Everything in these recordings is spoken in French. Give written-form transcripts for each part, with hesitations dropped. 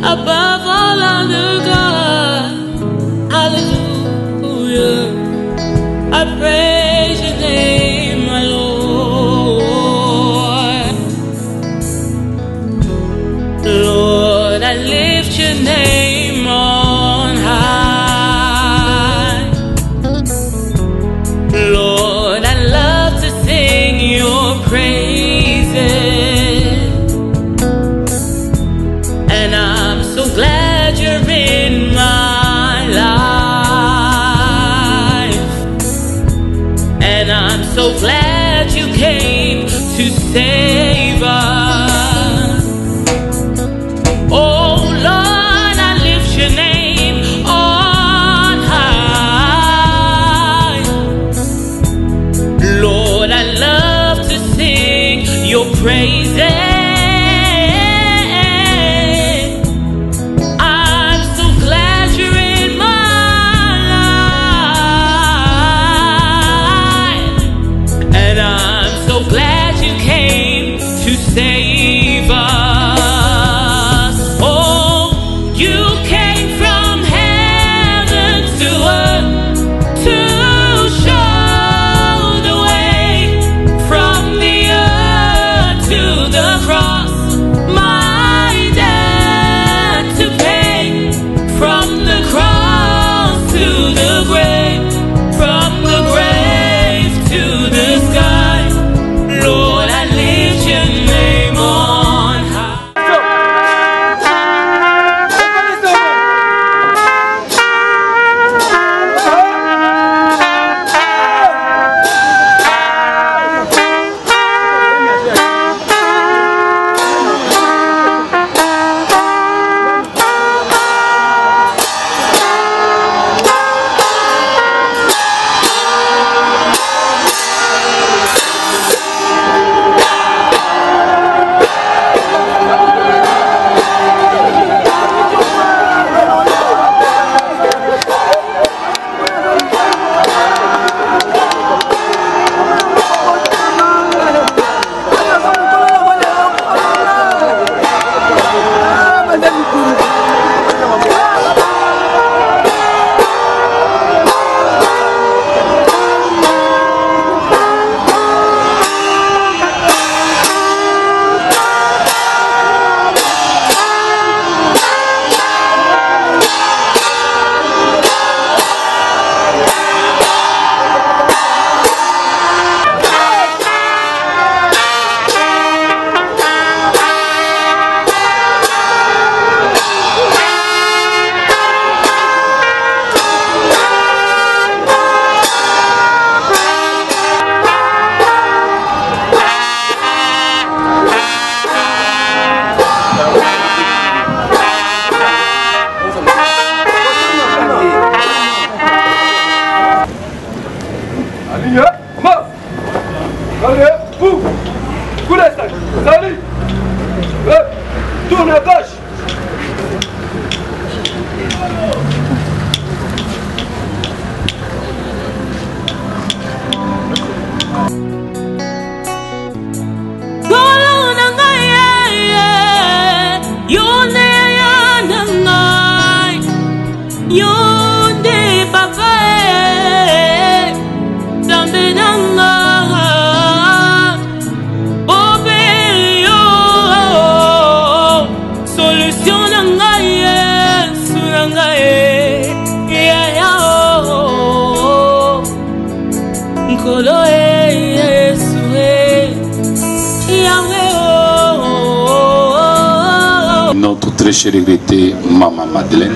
above all other God. Hallelujah. I praise your name, my Lord. Lord, I lift your name on high. Lord, I love to sing your praises. And I'm so glad you're in my life. And I'm so glad you came to save us. Oh Lord, I lift your name on high. Lord, I love to sing your praises. Save us. Oh, you came from heaven to earth to show the way from the earth to the cross. Tourne à gauche. Notre très chère regrettée Maman Madeleine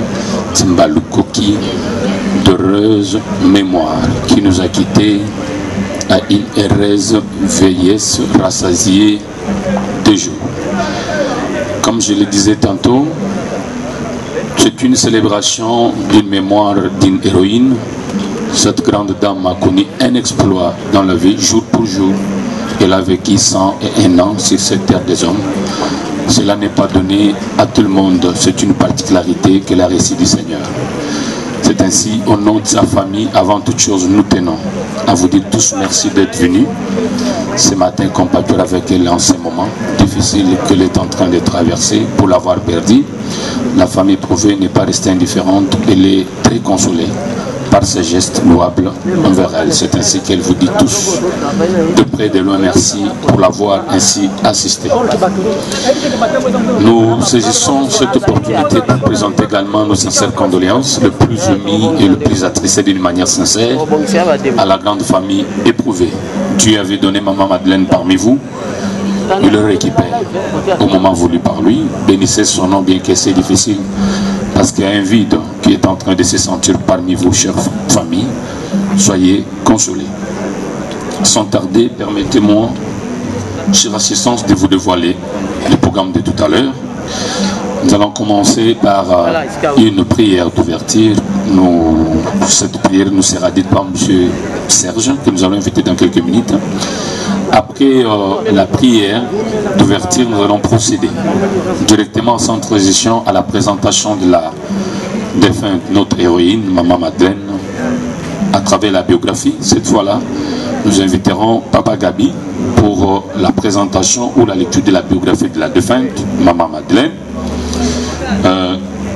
Timbalou Koki, d'heureuse mémoire, qui nous a quittés à une heureuse vieillesse rassasiée de jours. Comme je le disais tantôt, c'est une célébration d'une mémoire d'une héroïne. Cette grande dame a connu un exploit dans la vie, jour pour jour. Elle a vécu 101 ans sur cette terre des hommes. Cela n'est pas donné à tout le monde, c'est une particularité qu'elle a reçue du Seigneur. C'est ainsi, au nom de sa famille, avant toute chose, nous tenons à vous dire tous merci d'être venus ce matin compatir avec elle en ce moment difficile qu'elle est en train de traverser pour l'avoir perdu. La famille prouvée n'est pas restée indifférente, elle est très consolée par ses gestes louables envers elle. C'est ainsi qu'elle vous dit tous, de près de loin, merci pour l'avoir ainsi assisté. Nous saisissons cette opportunité pour présenter également nos sincères condoléances, le plus ému et le plus attristé d'une manière sincère, à la grande famille éprouvée. Dieu avait donné Maman Madeleine parmi vous, il le récupère au moment voulu par lui. Bénissez son nom, bien que c'est difficile, parce qu'il y a un vide qui est en train de se sentir parmi vous, chères familles. Soyez consolés. Sans tarder, permettez-moi, chère assistance, de vous dévoiler le programme de tout à l'heure. Nous allons commencer par une prière d'ouverture. Cette prière nous sera dite par M. Serge, que nous allons inviter dans quelques minutes. Après la prière d'ouverture, nous allons procéder directement sans transition à la présentation de la défunte, notre héroïne, Maman Madeleine, à travers la biographie. Cette fois-là, nous inviterons Papa Gabi pour la présentation ou la lecture de la biographie de la défunte, Maman Madeleine.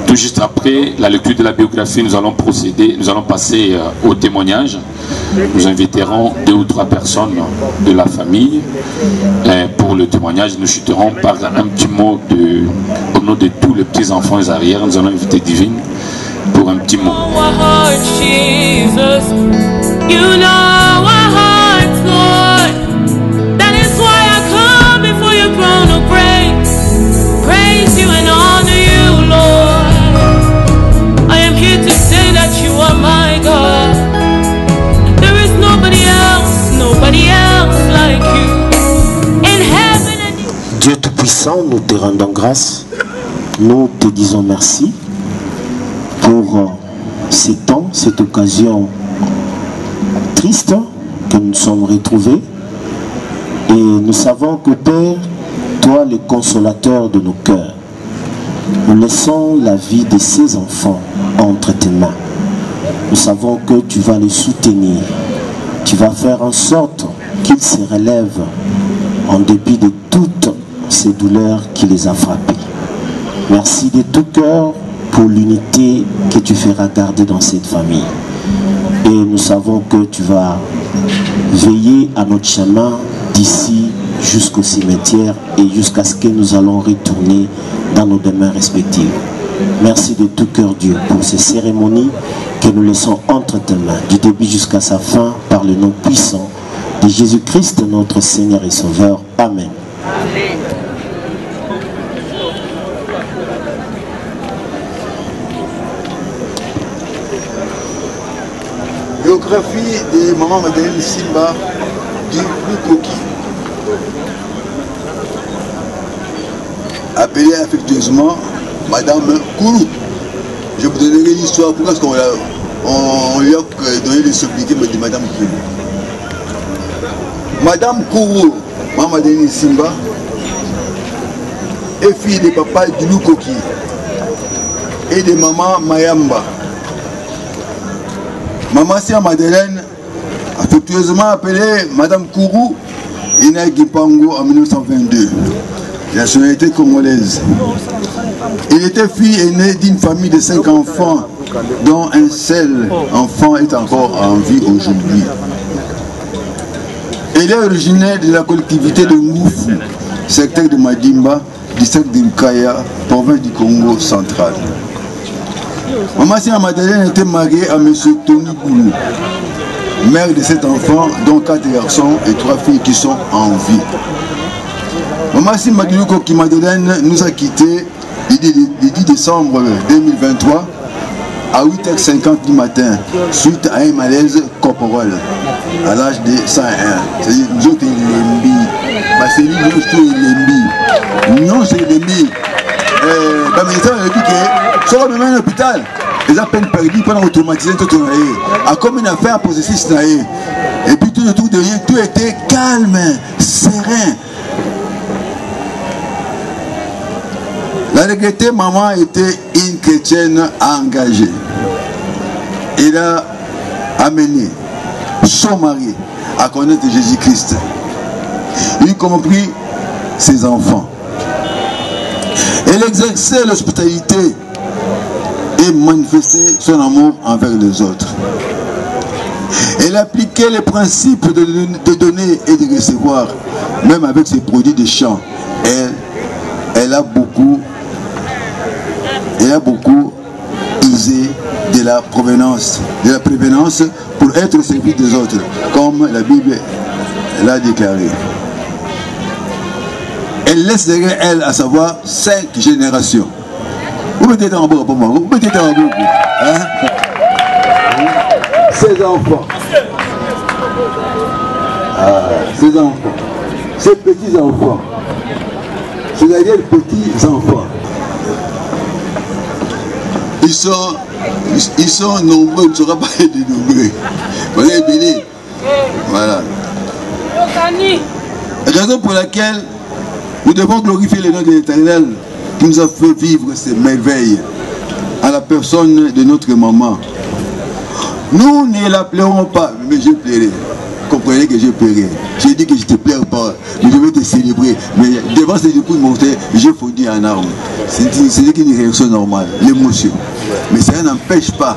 Tout juste après la lecture de la biographie, nous allons procéder, nous allons passer au témoignage. Nous inviterons 2 ou 3 personnes de la famille. Pour le témoignage, nous chuterons par un petit mot au nom de tous les petits enfants et arrières. Nous allons inviter Divine pour un petit mot. Dieu Tout-Puissant, nous te rendons grâce, nous te disons merci pour ces temps, cette occasion triste que nous sommes retrouvés. Et nous savons que Père, toi le consolateur de nos cœurs, nous laissons la vie de ces enfants entre tes mains. Nous savons que tu vas les soutenir, tu vas faire en sorte qu'ils se relèvent en dépit de toutes ces douleurs qui les a frappés. Merci de tout cœur pour l'unité que tu feras garder dans cette famille. Et nous savons que tu vas veiller à notre chemin d'ici jusqu'au cimetière et jusqu'à ce que nous allons retourner dans nos demeures respectives. Merci de tout cœur, Dieu, pour ces cérémonies que nous laissons entre tes mains, du début jusqu'à sa fin, par le nom puissant de Jésus-Christ, notre Seigneur et Sauveur. Amen. Biographie de Maman Madeleine Simba du Lukoki. Appelée affectueusement Madame Kourou. Je vous donnerai l'histoire. Pourquoi est-ce qu'on lui a donné de s'obliger de Madame Kourou? Madame Kourou, Maman Denis Simba, est fille de papa Dulou Koki et de maman Mayamba. Maman Sia Madeleine, affectueusement appelée Madame Kourou, est née à Gipango en 1922, la nationalité congolaise. Il était fille aînée d'une famille de 5 enfants, dont un seul enfant est encore en vie aujourd'hui. Elle est originaire de la collectivité de Ngoufou, secteur de Madimba, district de Nkaya, province du Congo central. Maman Sia Madeleine était mariée à M. Tony Goulou, mère de 7 enfants, dont 4 garçons et 3 filles qui sont en vie. Maman Sia Madeleine nous a quittés le 10 décembre 2023 à 8h50 du matin suite à un malaise corporel à l'âge de 101. C'est-à-dire nous autres c'est lui non c'est l'embi. Le ministère a dit que sur le même hôpital ils ont peine perdu pendant automatisé tout a comme une affaire processus et puis tout autour de lui tout était calme, serein. La regrettée maman était une chrétienne engagée. Elle a amené son mari à connaître Jésus-Christ, y compris ses enfants. Elle exerçait l'hospitalité et manifestait son amour envers les autres. Elle appliquait les principes de donner et de recevoir, même avec ses produits de champ. Elle a beaucoup usé de la prévenance pour être au service des autres, comme la Bible l'a déclaré. Elle laisse derrière elle, à savoir 5 générations. Vous mettez en bas pour moi, vous mettez en bas. Hein? Ses enfants. Ses enfants. Ses petits-enfants. C'est-à-dire petits-enfants. Ils sont nombreux, il ne sera pas dénombrés. Voilà. Raison pour laquelle nous devons glorifier le nom de l'Éternel qui nous a fait vivre ces merveilles à la personne de notre maman. Nous ne la pleurons pas, mais je plairai. Comprenez que je plairai. J'ai dit que je ne te pleure pas, mais je vais te célébrer. Mais devant ces coups de mortier, je fondis en armes. C'est une réaction normale, l'émotion. Mais ça n'empêche pas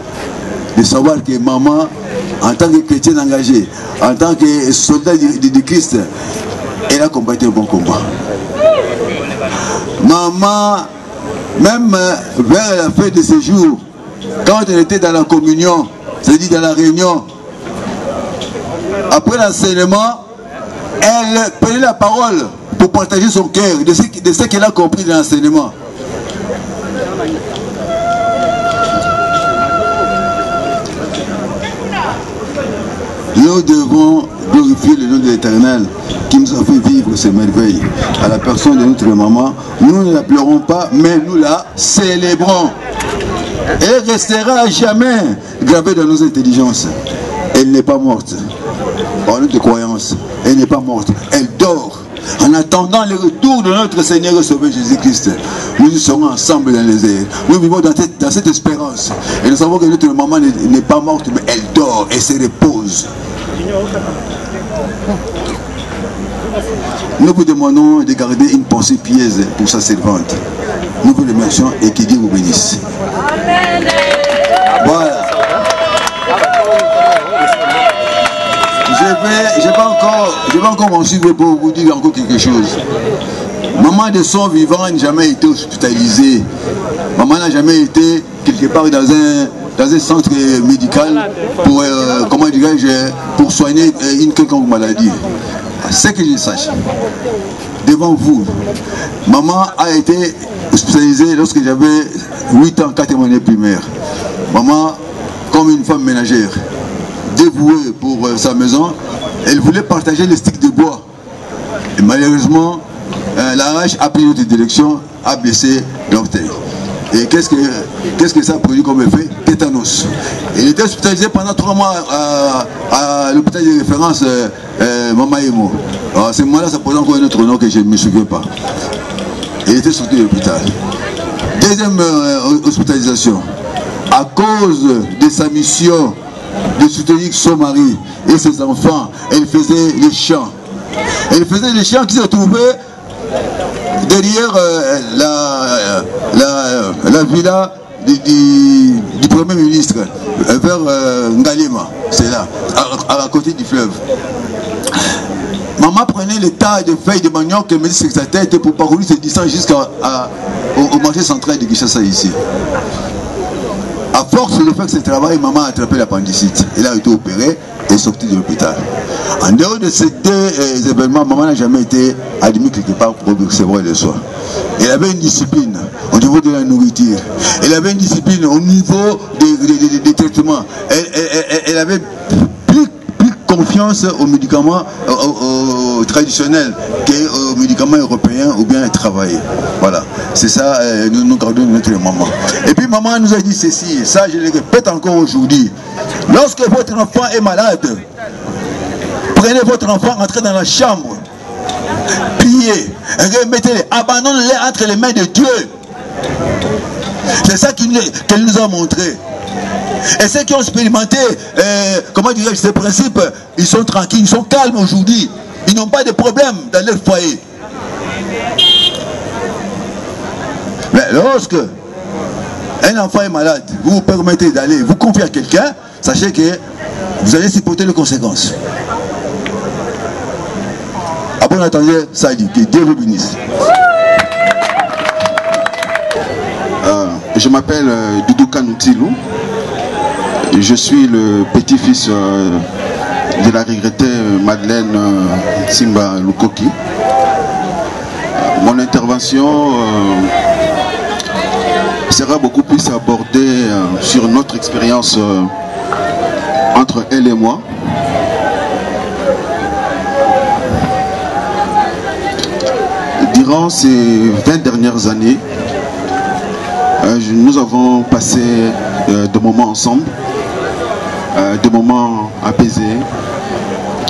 de savoir que maman, en tant que chrétienne engagée, en tant que soldat de Christ, elle a combattu un bon combat. Maman, même vers la fin de ses jours, quand elle était dans la communion, c'est-à-dire dans la réunion, après l'enseignement, elle prenait la parole pour partager son cœur de ce qu'elle a compris de l'enseignement. Nous devons glorifier le nom de l'Éternel qui nous a fait vivre ces merveilles. À la personne de notre maman, nous ne la pleurons pas, mais nous la célébrons. Elle restera à jamais gravée dans nos intelligences. Elle n'est pas morte. Par notre croyance, elle n'est pas morte. Elle dort. En attendant le retour de notre Seigneur et Sauveur Jésus-Christ, nous serons ensemble dans les airs. Nous vivons dans cette espérance. Et nous savons que notre maman n'est pas morte, mais elle dort et se repose. Nous vous demandons de garder une pensée pieuse pour sa servante. Nous vous remercions et que Dieu vous bénisse. Amen. Voilà. Je vais encore m'en suivre pour vous dire encore quelque chose. Maman de son vivant n'a jamais été hospitalisée. Maman n'a jamais été quelque part dans un centre médical pour, comment dirais-je, pour soigner une quelconque maladie. C'est que je sache. Devant vous, maman a été hospitalisée lorsque j'avais 8 ans, 4e année primaire. Maman, comme une femme ménagère, dévouée pour sa maison, elle voulait partager les sticks de bois. Et malheureusement, la hache a pris notre direction, a blessé l'orteil. Et qu'est-ce que ça a produit comme effet? Tétanos. Il était hospitalisé pendant 3 mois à l'hôpital de référence Mama Emo. Alors à ce moment-là, ça posait encore un autre nom que je ne me souviens pas. Il était sorti de l'hôpital. Deuxième hospitalisation. À cause de sa mission de soutenir son mari et ses enfants, elle faisait les chants. Elle faisait les chants qui se trouvaient derrière la villa du Premier ministre, vers Ngalema, c'est là, à côté du fleuve. Maman prenait le tas de feuilles de manioc qu'elle mettait sur sa tête pour parcourir ses distances jusqu'au marché central de Kinshasa ici. À force de faire ce travail, maman a attrapé l'appendicite. Elle a été opérée et sortie de l'hôpital. En dehors de ces 2 événements, maman n'a jamais été admise quelque part pour recevoir les soins. Elle avait une discipline au niveau de la nourriture. Elle avait une discipline au niveau des traitements. Elle avait plus confiance aux médicaments traditionnels qu'aux médicaments européens ou bien travaillés. Voilà, c'est ça, nous gardons notre maman. Et puis maman nous a dit ceci, ça je le répète encore aujourd'hui. Lorsque votre enfant est malade, prenez votre enfant, entrez dans la chambre, priez, remettez-les, abandonnez-les entre les mains de Dieu. C'est ça qu'elle nous a montré. Et ceux qui ont expérimenté, comment dirais-je, ces principes, ils sont tranquilles, ils sont calmes aujourd'hui. Ils n'ont pas de problème dans leur foyer. Mais lorsque un enfant est malade, vous vous permettez d'aller vous confier à quelqu'un, sachez que vous allez supporter les conséquences. Après on attendait ça dit, que Dieu vous bénisse. Je m'appelle Doudou Kanoutilou. Je suis le petit-fils de la regrettée Madeleine Simba Lukoki. Mon intervention sera beaucoup plus abordée sur notre expérience entre elle et moi. Durant ces 20 dernières années, nous avons passé des moments ensemble. Des moments apaisés,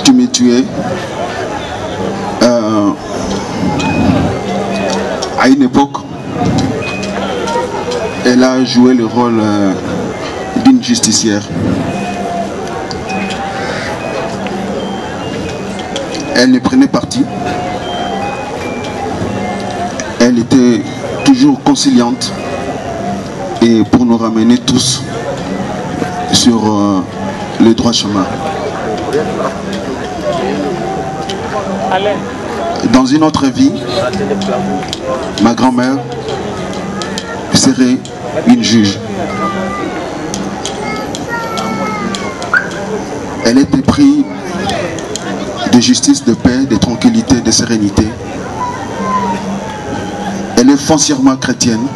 tumultueux. À une époque, elle a joué le rôle d'une justicière. Elle ne prenait parti. Elle était toujours conciliante et pour nous ramener tous sur le droit chemin. Dans une autre vie, ma grand-mère serait une juge. Elle était prise de justice, de paix, de tranquillité, de sérénité. Elle est foncièrement chrétienne.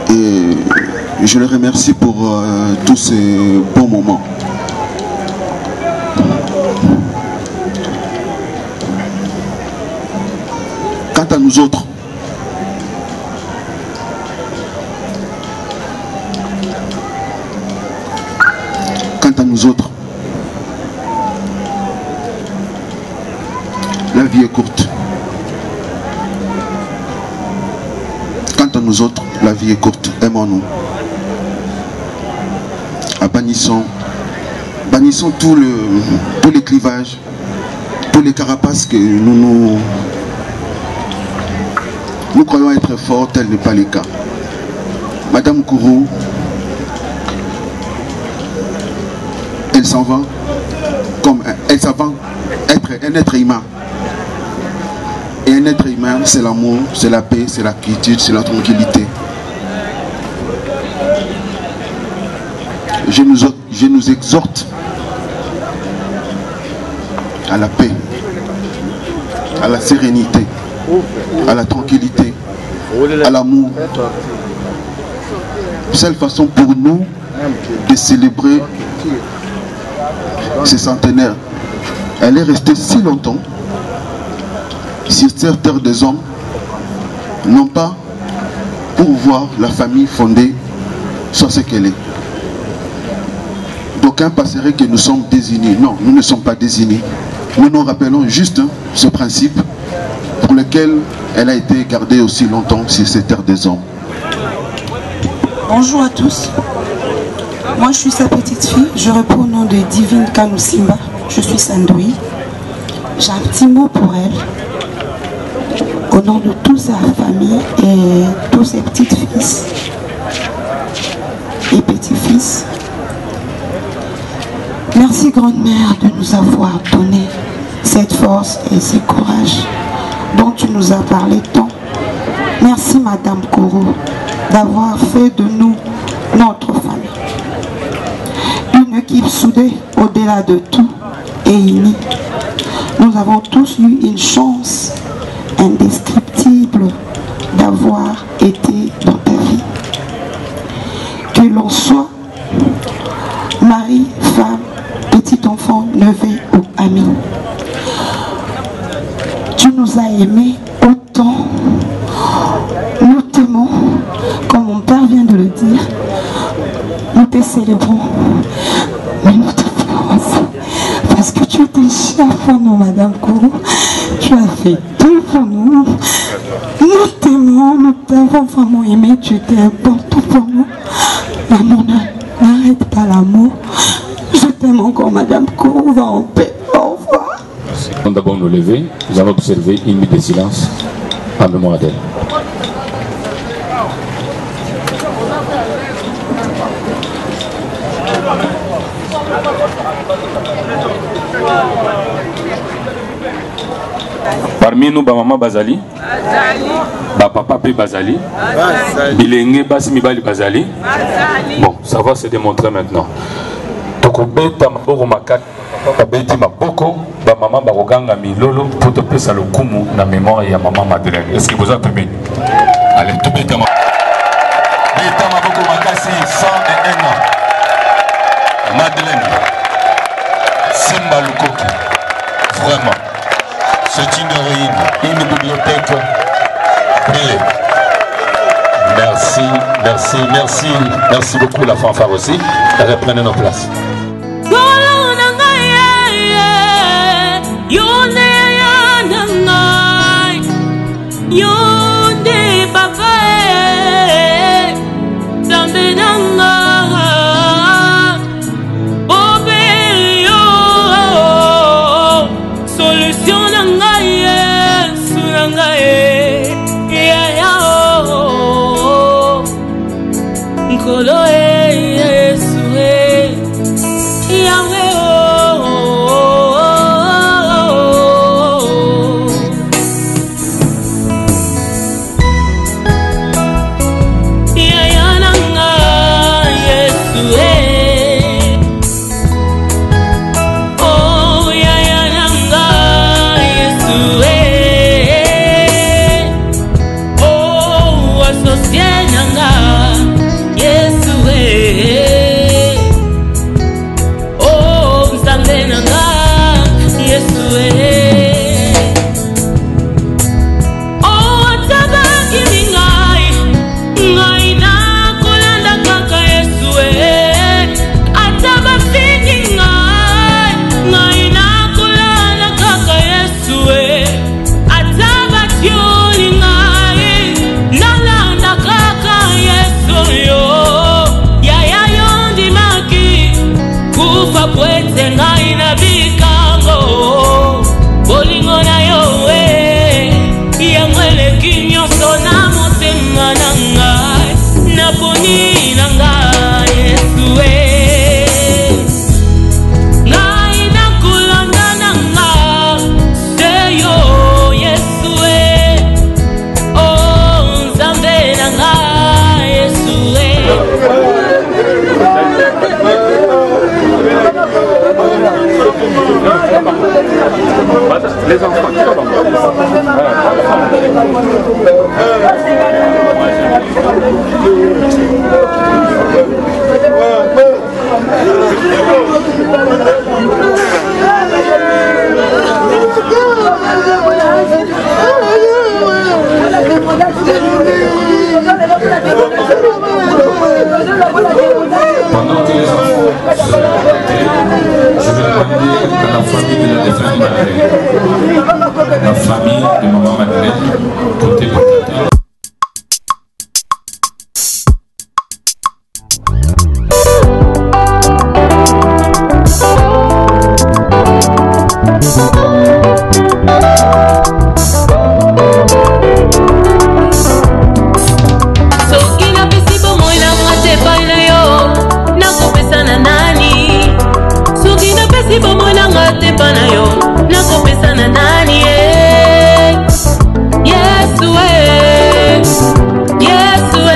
Et je le remercie pour tous ces bons moments. Quant à nous autres, la vie est courte. Quant à nous autres, la vie est courte. Aimons-nous. Bannissons tous les clivages, tous les carapaces que nous croyons être forts, tel n'est pas le cas. Madame Kourou, elle s'en va comme elle s'avance être un être humain. Et un être humain, c'est l'amour, c'est la paix, c'est la quiétude, c'est la tranquillité. Je nous exhorte à la paix, à la sérénité, à la tranquillité, à l'amour. Seule façon pour nous de célébrer ces centenaires. Elle est restée si longtemps sur cette terre des hommes, non pas pour voir la famille fondée sur ce qu'elle est. D'aucuns penseraient que nous sommes désignés. Non, nous ne sommes pas désignés. Nous nous rappelons juste ce principe pour lequel elle a été gardée aussi longtemps sur cette terre des hommes. Bonjour à tous. Moi, je suis sa petite fille. Je réponds au nom de Divine Kanusimba. Je suis Sandoui. J'ai un petit mot pour elle. Au nom de toute sa famille et tous ses petits-fils et petits-fils. Merci, grand-mère, de nous avoir donné cette force et ce courage dont tu nous as parlé tant. Merci, Madame Kourou, d'avoir fait de nous notre famille. Une équipe soudée au-delà de tout et unie. Nous avons tous eu une chance indescriptible d'avoir été dans ta vie. Que l'on soit mari, femme, petit enfant, neveu ou ami. Tu nous as aimés autant. Nous t'aimons, comme mon père vient de le dire. Nous te célébrons, mais nous te pleurons aussi. Parce que tu étais chère pour nous, Madame Kourou. Tu as fait tout pour nous. Nous t'aimons, nous t'avons vraiment aimé. Tu étais important pour nous. Maman, n'arrête pas l'amour. Je t'aime encore, Madame Kourou. Va en paix. Au revoir. Nous d'abord nous lever, nous allons observer une minute de silence en mémoire d'elle. Parmi nous, maman Bazali, papa Bazali, Bilenge Basi Mibali Bazali. Bon, ça va se démontrer maintenant. Tokobeta maboko makati, babeti maboko, ba maman baroganga milolo pour te pesa le kumu na mémoire ya maman Madeleine. Est-ce que vous avez allez, tobeta maboko makasi 101 ans. Madeleine, Simba Lukoki, vraiment. C'est une héroïne, une bibliothèque brûlée. Merci, merci, merci, merci beaucoup la fanfare aussi. Reprenez nos places. Les enfants, napesi bomoi nanga te mpa na yo nakopesa na nani ye Yesu Yesu Yesu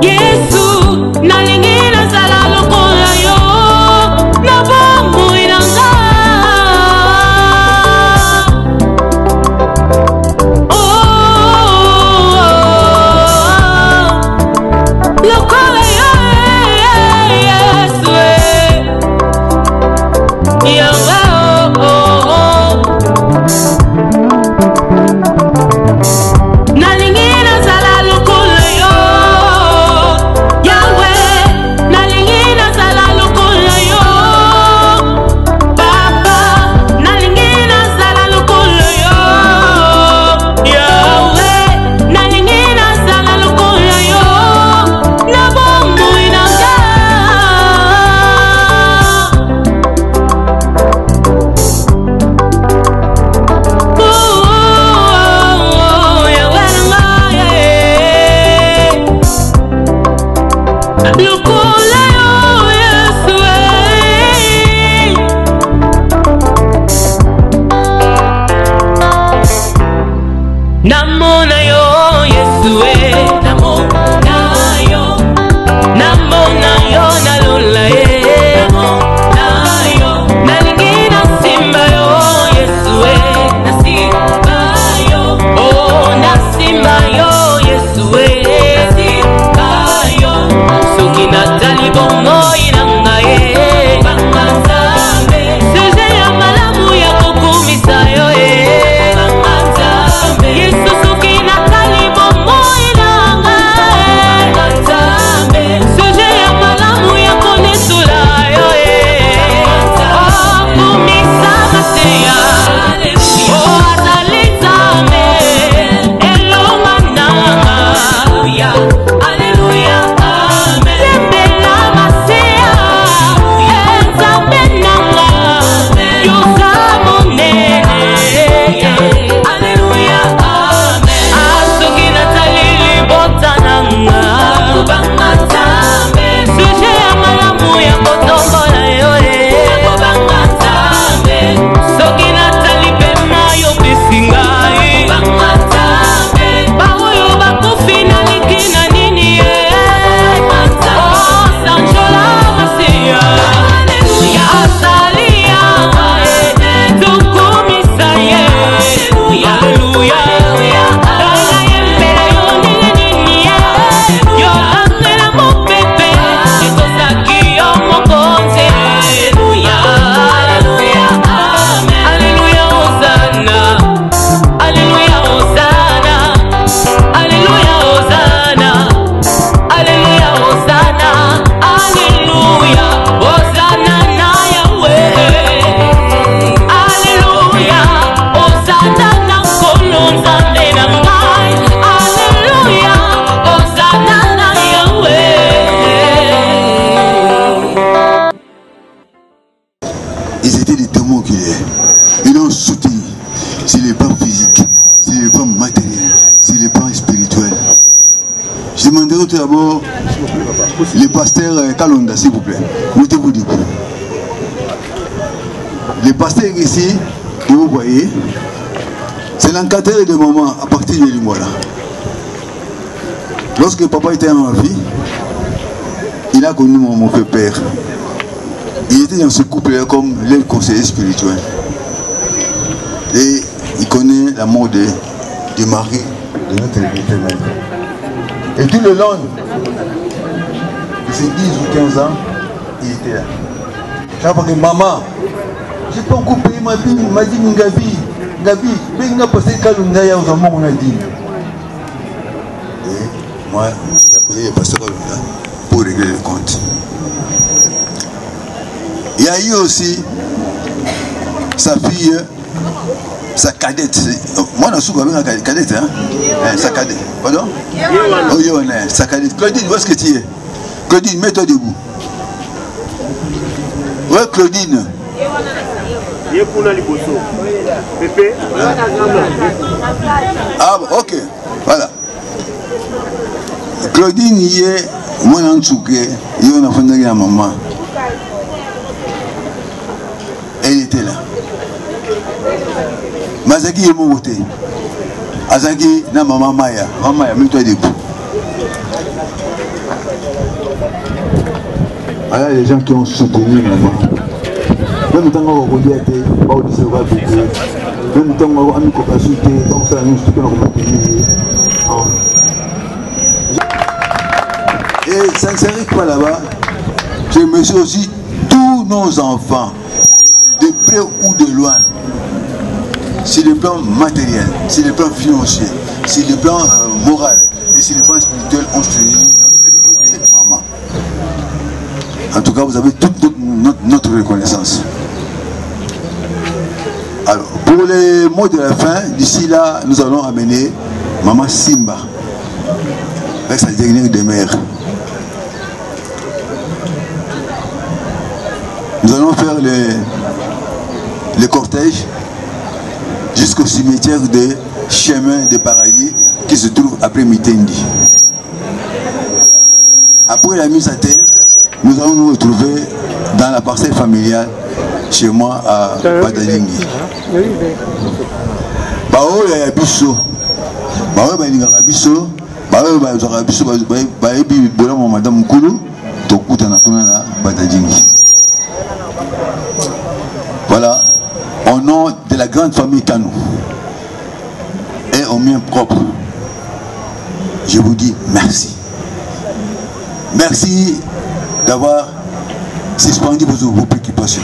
Yesu, nalingi na sala lokola yo, na bo Tout d'abord, le pasteur Kalonda, s'il vous plaît. Mettez-vous debout. Le pasteur ici, que vous voyez, c'est l'encadré de maman à partir de Limola. Lorsque papa était en vie, il a connu mon père. Il était dans ce couple comme le conseiller spirituel. Et il connaît la mort du mari de notre éternel. Et tout le long de ces 10 ou 15 ans, il était là. J'ai dit, maman, j'ai pas encore payé ma vie, il m'a dit, Gabi, il a passé Kalunda, il y a un moment, on a dit. Et moi, j'ai appelé le pasteur Kalunda pour régler le compte. Il y a eu aussi sa fille, sa cadette. Moi, je suis une cadette, hein? Sa cadette. Pardon? Oh, sa cadette. Claudine, où est-ce que tu es? Claudine, mets-toi debout. Ouais, Claudine. Ah, ok. Voilà. Claudine, il est. Moi, je suis un enfant de la maman. Elle était là. Mazaki est mon côté. Azaki, na maman Maya. Maman Maya, mets-toi debout. Alors, les gens qui ont soutenu maman. Même temps qu'on a dit à tes, pas au discours de Dieu. Même temps qu'on a mis qu'on a soutenu, donc ça nous soutient qu'on a soutenu. Et ça ne s'arrête pas là-bas. Je remercie aussi tous nos enfants, de près ou de loin. Sur le plan matériel, sur le plan financier, sur le plan moral et sur le plan spirituel, on se réunit maman. En tout cas, vous avez toute notre reconnaissance. Alors, pour les mots de la fin, d'ici là, nous allons amener maman Simba avec sa dernière demeure. Nous allons faire le cortège jusqu'au cimetière des chemins de paradis qui se trouve après Mitendi. Après la mise à terre, nous allons nous retrouver dans la parcelle familiale chez moi à Badalingi. Bao ya biso, bao ba linga biso, bao ba zora biso ba ebi bola mo madame Mukulu to kuta na kuna na Badalingi. Voilà, au nom de la grande famille Kanou et au mien propre, je vous dis merci. Merci d'avoir suspendu vos préoccupations.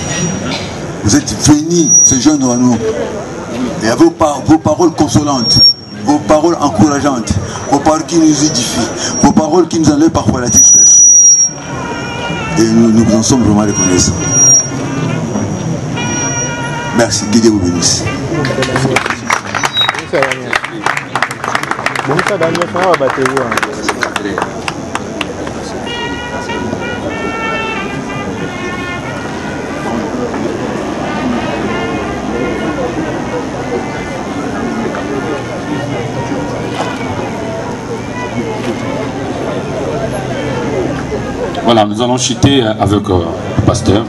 Vous êtes venus se joindre à nous. Et à vos paroles consolantes, vos paroles encourageantes, vos paroles qui nous édifient, vos paroles qui nous enlèvent parfois la tristesse. Et nous vous en sommes vraiment reconnaissants. Merci, que Dieu vous bénisse. Voilà, nous allons chuter avec le pasteur.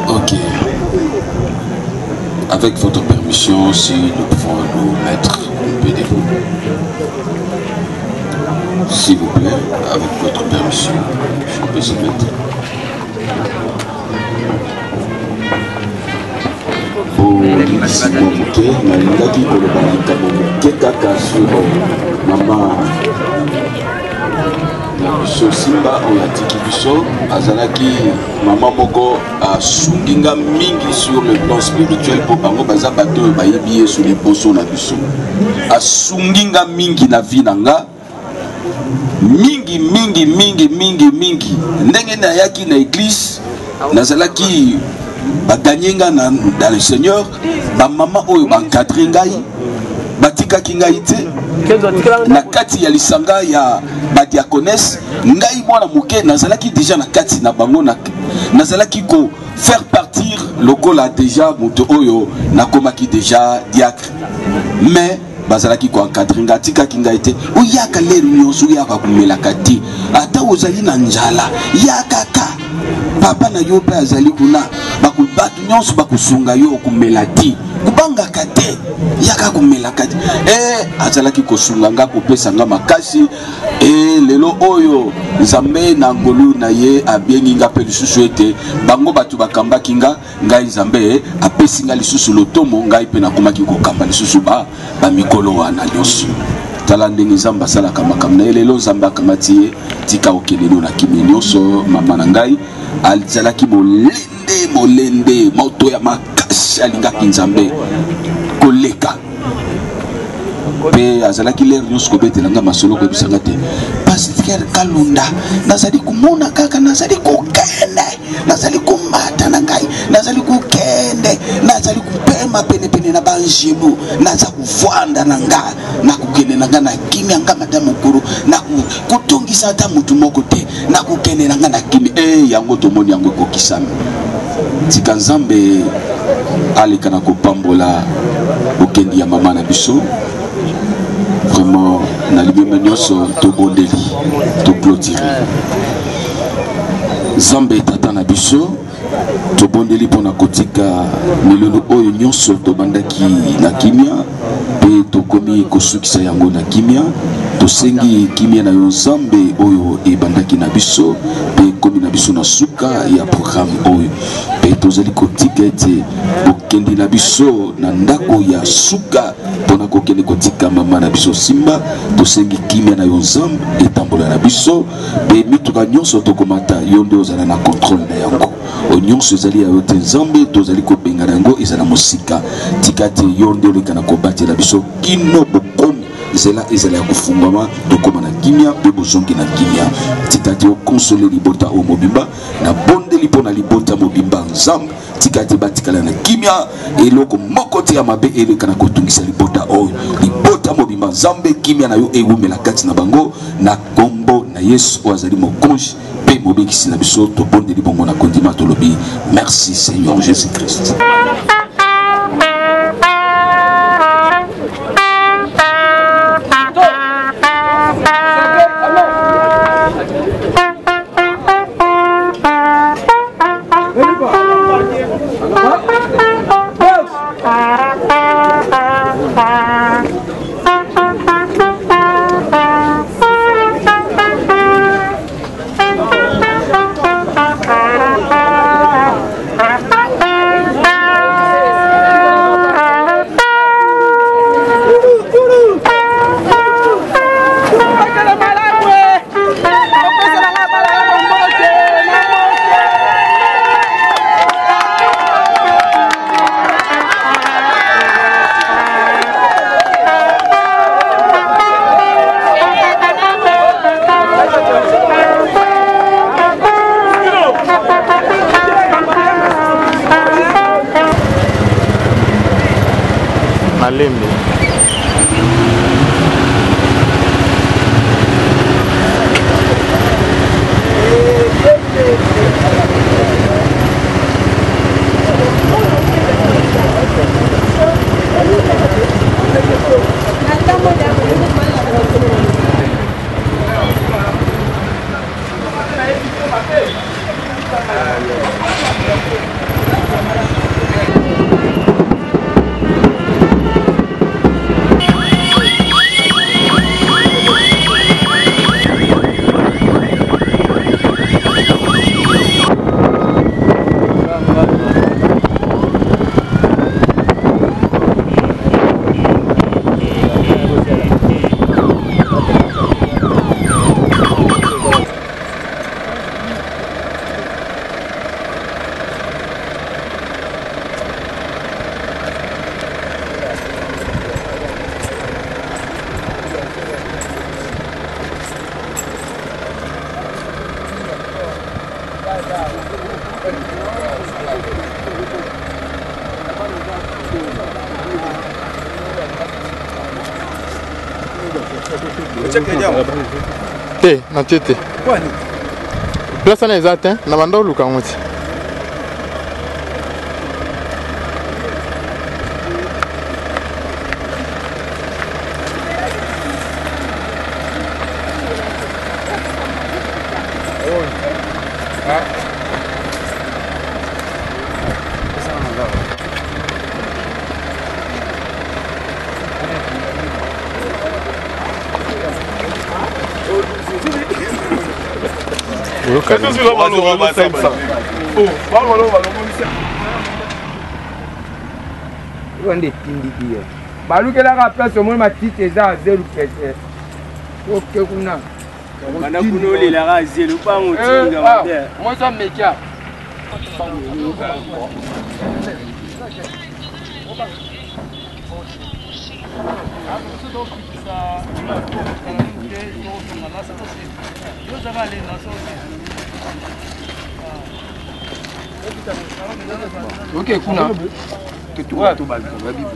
Ok. Avec votre permission, si nous pouvons nous mettre un peu debout. S'il vous plaît, avec votre permission, on peut se mettre. Simba oyatiki biso azalaki mama moko asunginga mingi sur le plan spirituel pour bango baza bato bayebi sur les poso na biso asunginga mingi na vie nanga mingi ndenge na yaki na église nazalaki baganyenga dans le Seigneur ba mama oyo bankadre ngai batikaki ngai te na kati ya lisanga ya badiakonesse ngai mwana moke nazalaki déjà na kati na bango nazalaki ko faire partir lokola déjà moto oyo nakomaki déjà diacre mais bazalaki ko encadrer nga tikaki ngai te oyaka lelo nyonso oyaka kumelaka te ata ozali na njala yakaka papa na yo pe azali kuna bakubatu nyonso bakusunga yo kumela ti kubangaka te yaka kumelaka te azalaki kosunga nga kopesa nga makasi lelo oyo nzambe na ngolu na ye abengi nga pe lisusu ete bango batu bakambaki nga ngai nzambe apesi nga lisusu lotomo ngai pe nakomaki kokamba lisusu bamikolo wana nyonso tala ndenge nzambe asalaka makambo na ye lelo nzambe akamati ye tika okelelo na kimi nyonso mama na ngai azalaki molende moto ya makasi alingaki nzambe koleka pe azalaki lere nyonso kobetelanga masolo koyebisanga te Pasteur Kalunda nazali komona kaka nazali kokende nazali komata na ngai nazali kokende nazali kupema penepene na banjibu naza kuvanda na ngai na kokende na ngai na kimia nga madame mokuru na kutongisa ata mutu moko te na kokende na ngai na kimi yango tomoni yango ekokisami tika nzambe aleka na kopambola bokendi ya mama na biso. Vraiment, na libema nyonso tobondeli toclôturer Nzambe tata na biso tobondeli pona kotika milolo oyo nyonso tobandaki na kimia pe tokomi kosukisa yango na kimia tosengi kimia na yo Nzambe oyo ebandaki na biso pe komi na biso na suka ya programme oyo pe tozali kotika ete bokendi na biso na ndako ya suka pona kokende kotika mama na biso simba tosengi kimia na yo Nzambe etambola na biso pe mituka nyonso tokomata yo nde ozala na contrôle na yango onyonso ezali ya yo te Nzambe tozali kobenga na yango ezala mosika tika te yo nde oleka na kobatela biso kino bokomi ezala ya kofungwama tokoma na kimia pe bozongi na kimia tika te okonsole libota o mobimba na bondeli mpo na libota mobimba Nzambe tika te batikala na kimia eloko moko te ya mabe eleka na kotungisa libota oyo libota mobimba Nzambe kimia na yo ewumela kati na bango na kombo na Yesu oyo azali mokonzi pe mobekisi na biso tobondeli bongo na kondima tolobi merci Seigneur Jésus-Christ. te na tete place na eza te na banda oluka ngo ti balukelaka place omoni matite eza azelu pete oke kuna kuna olelaka azelu bangotinga moso mekia ok kuna ketuwa to balko babibo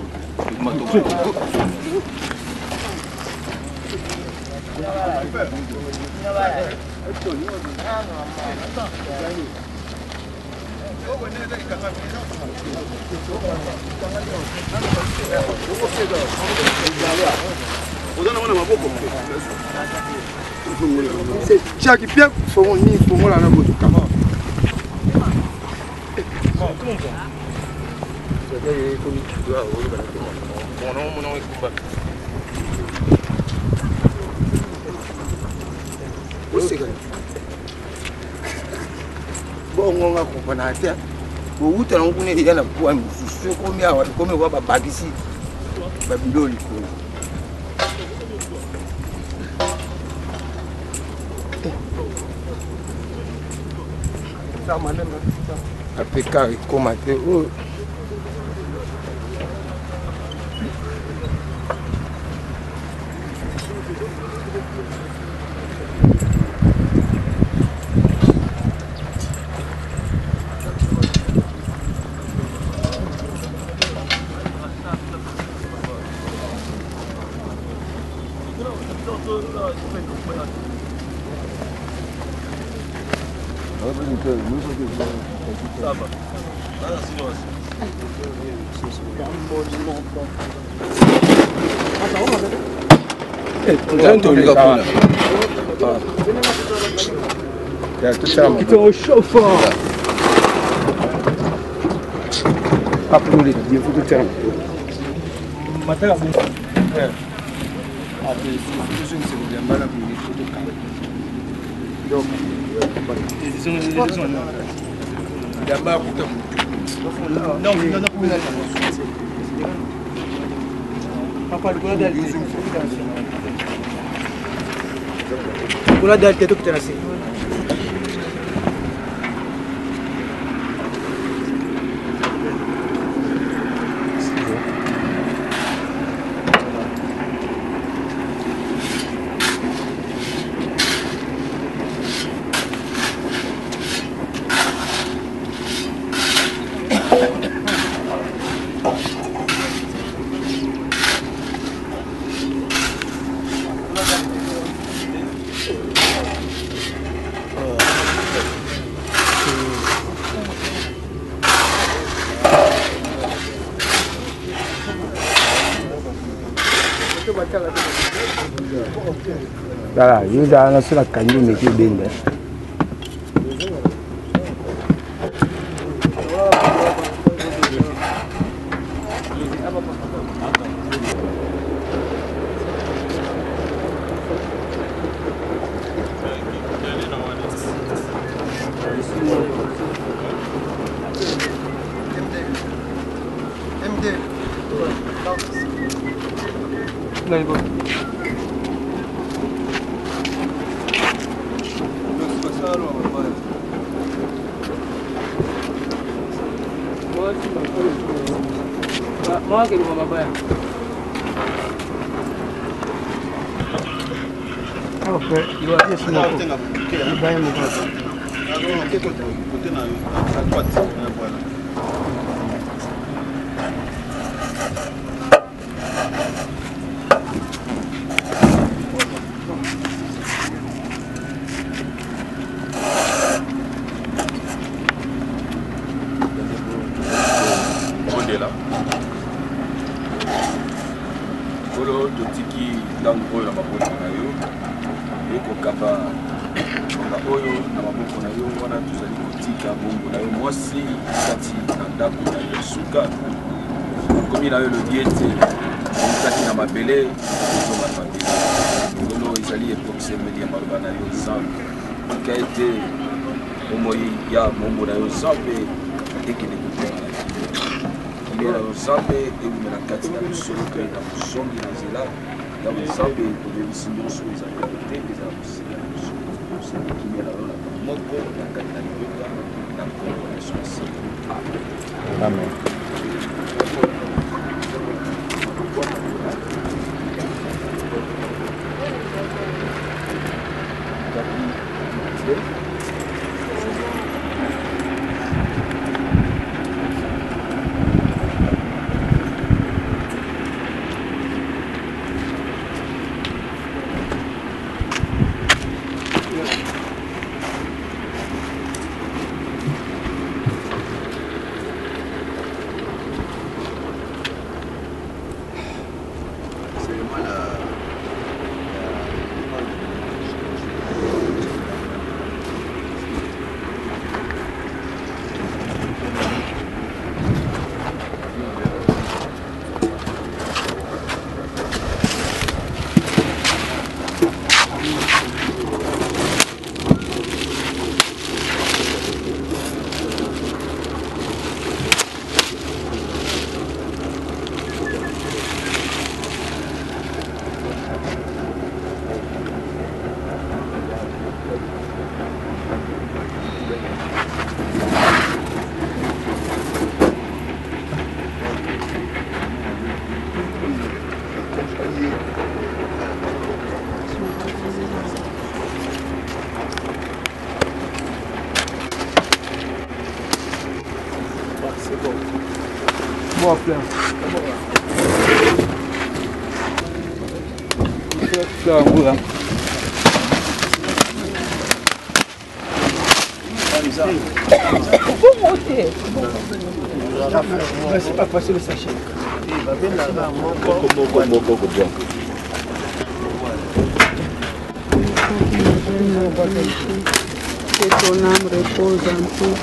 chaki pia fomo ni fomo la na botuka bongo nga kupana te bouta na kune yana kwa msusu komi awa komi wa babagisi babiloli ko sama nema apeka ikomate o au chauffeur. Appelez les vous de terme. Matin à vous. Kula dal tetu kita nasi. Voilà, je vais aller sur la canne mais qui est bien. kamba oyo na maboko na yo wana tozali kotika bongo na yo mwasi kati na ndako na yo suka komi na yo lobi ete okati na mabele ozonga mabele lolo ezali eproximeli ya maloba na yo nzambe tika ete omoi ya mombo na yo nzambe ekende kopema na kimia na yo nzambe ewumela kati na bisolo pe na mosongi na nzela ya nzambe kobebisi nyonso ezali kote ezala kosila nyonso kimia na yo na moko na kati na libota na kongo na yesu masihi amen. Boa, Flávio. Vamos lá. Vou monter. Vai ser para fazer o sachê. Vai ver lá. Que ton âme repose en paix.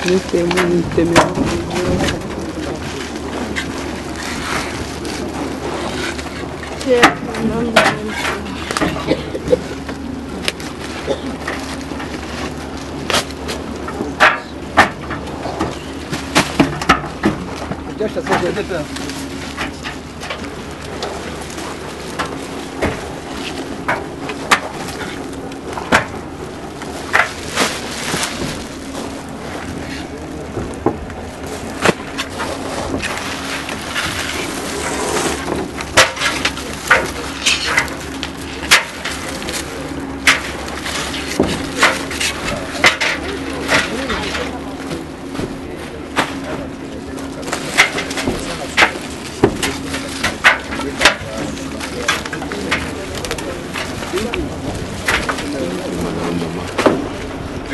Nous t'aimons.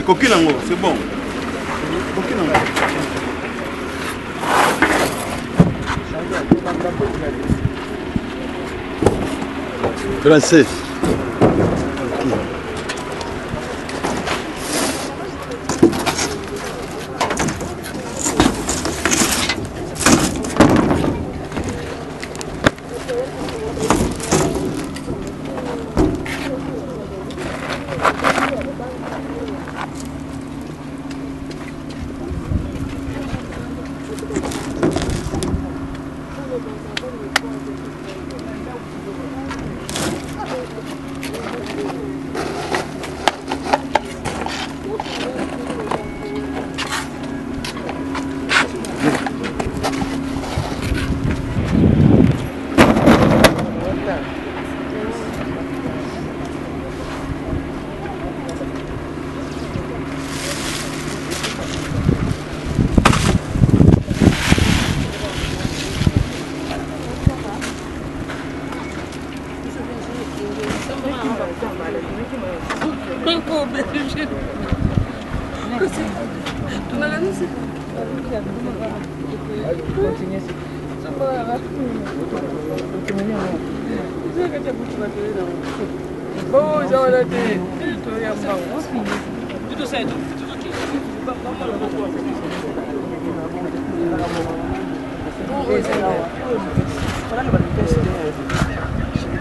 Coquille en haut, c'est bon. Coquille en haut. Français.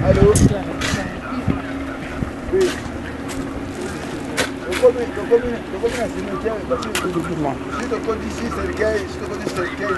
Allô? Oui. Si tu comptes ici, c'est le gars, si tu comptes c'est le gars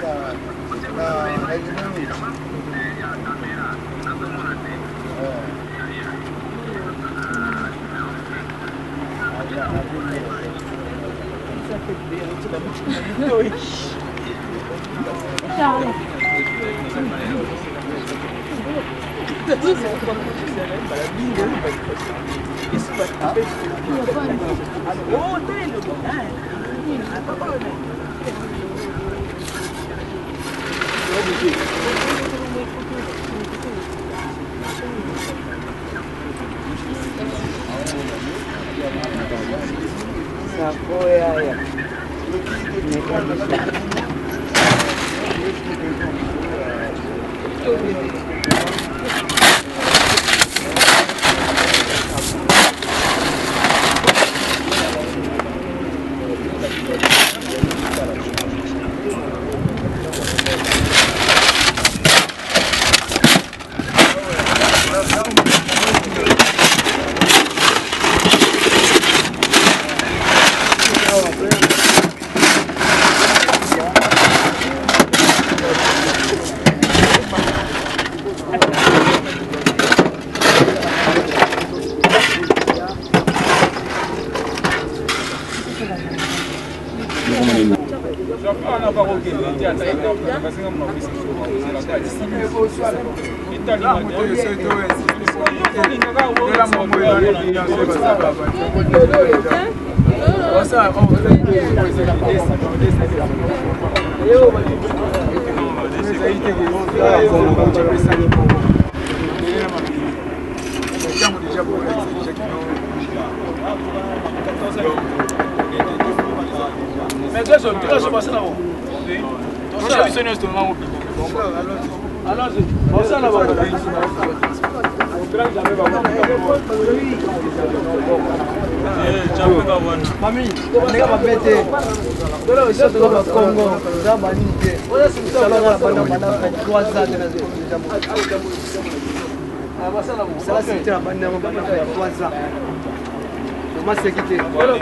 Allô?